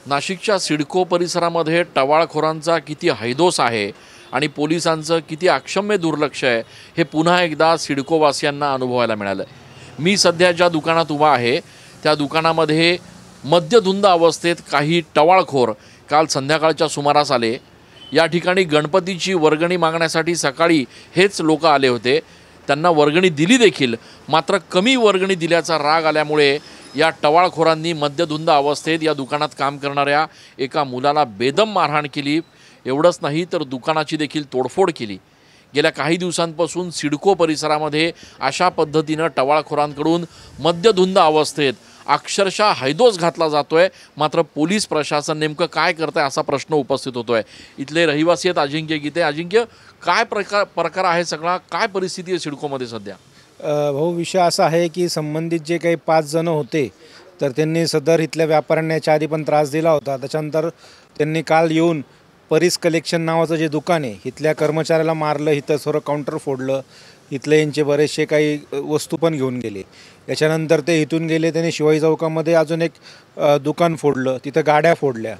नाशिकच्या सिडको परिसरामध्ये टवाळखोरांचा किती हैदोस आहे आणि पोलिसांचं किती अक्षम्य दुर्लक्ष आहे हे पुन्हा एकदा सिडकोवासियांना अनुभवायला मिळालं। मी सध्या ज्या दुकानात उभा आहे त्या दुकानामध्ये मद्यधुंद अवस्थेत काही टवाळखोर काल संध्याकाळच्या सुमारास आले। या ठिकाणी गणपतीची वर्गणी मागण्यासाठी सकाळी हेच लोक आले होते। त्यांना वर्गणी दिली देखील, मात्र कमी वर्गणी दिल्याचा राग आल्यामुळे या टवाळखोरांनी मद्यधुंद अवस्थेत या दुकानात काम करणाऱ्या एका मुलाला बेदम मारहाण केली। एवढंच नाही तर दुकानाची देखील तोडफोड केली। गेल्या काही दिवसांपासून सिडको परिसरामध्ये अशा पद्धतीनं टवाळखोरांकडून मद्यधुंद अवस्थेत अक्षरशः हैदोस घातला जातोय। मात्र पोलीस प्रशासन नेमकं काय करतंय असा प्रश्न उपस्थित होतोय। इथले रहिवासी आहेत अजिंक्य गीते। अजिंक्य, काय प्रकार आहे सगळा, काय परिस्थिती आहे सिडकोमध्ये सध्या? भाऊ, विषय असा आहे की संबंधित जे काही 5 जण होते तर त्यांनी सदर इथल्या व्यापाऱ्यांना याच्या आधी पण त्रास दिला होता। त्याच्यानंतर त्यांनी काल येऊन परीस कलेक्शन नावाचं जे दुकान आहे इथल्या कर्मचाऱ्याला मारलं, इथं सर्व काउंटर फोडलं, इथले यांचे बरेचसे काही वस्तू पण घेऊन गेले। याच्यानंतर ते इथून गेले, त्यांनी शिवाजी चौकामध्ये अजून एक दुकान फोडलं, तिथं गाड्या फोडल्या।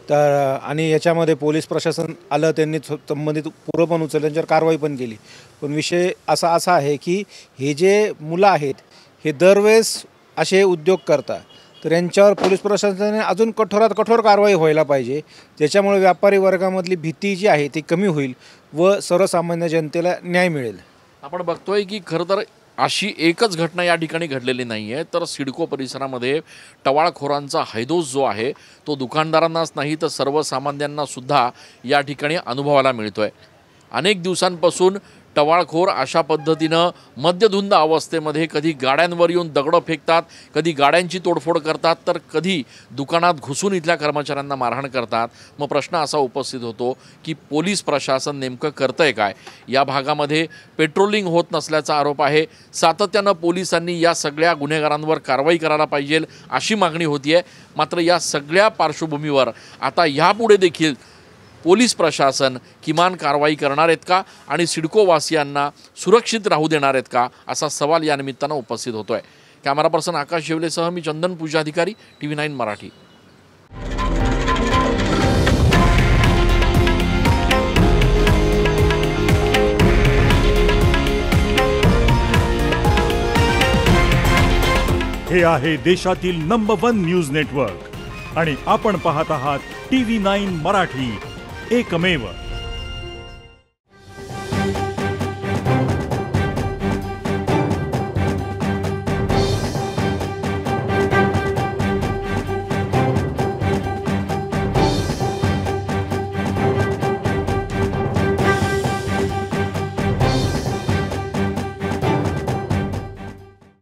तर आणि याच्यामध्ये पोलीस प्रशासन आलं, त्यांनी संबंधित पुरं पण उचललं, त्यांच्यावर कारवाई पण केली। पण विषय असा आहे की हे जे मुलं आहेत हे दरवेळेस असे उद्योग करतात, तर यांच्यावर पोलीस प्रशासनाने अजून कठोरात कठोर कारवाई व्हायला पाहिजे, ज्याच्यामुळे व्यापारी वर्गामधली भीती जी आहे ती कमी होईल व सर्वसामान्य जनतेला न्याय मिळेल। आपण बघतोय की खरं तर अशी एकच घटना या ठिकाणी घडलेली नाही आहे, तर सिडको परिसरामध्ये टवाळखोरांचा हैदोस जो आहे तो दुकानदारांनाच नाही तर सर्वसामान्यांना सुद्धा या ठिकाणी अनुभवायला मिळतोय। अनेक दिवसांपासून टवाळखोर अशा पद्धतीनं मद्यधुंद अवस्थेमध्ये कधी गाड्यांवर येऊन दगडं फेकतात, कधी गाड्यांची तोडफोड करतात, तर कधी दुकानात घुसून इथल्या कर्मचाऱ्यांना मारहाण करतात। मग प्रश्न असा उपस्थित होतो की पोलीस प्रशासन नेमकं करतंय काय? या भागामध्ये पेट्रोलिंग होत नसल्याचा आरोप आहे। सातत्यानं पोलिसांनी या सगळ्या गुन्हेगारांवर कारवाई करायला पाहिजे अशी मागणी होती आहे। मात्र या सगळ्या पार्श्वभूमीवर आता यापुढे देखील पोलीस प्रशासन किमान कारवाई करणार आहेत का आणि सिडकोवासियांना सुरक्षित राहू देणार आहेत का असा सवाल या निमित्तानं उपस्थित होतोय। कॅमेरा पर्सन आकाश शेवलेसह मी चंदन पूजाधिकारी, TV9 मराठी। हे आहे देशातील नंबर 1 न्यूज नेटवर्क आणि आपण पाहत आहात TV9 मराठी, एकमेव।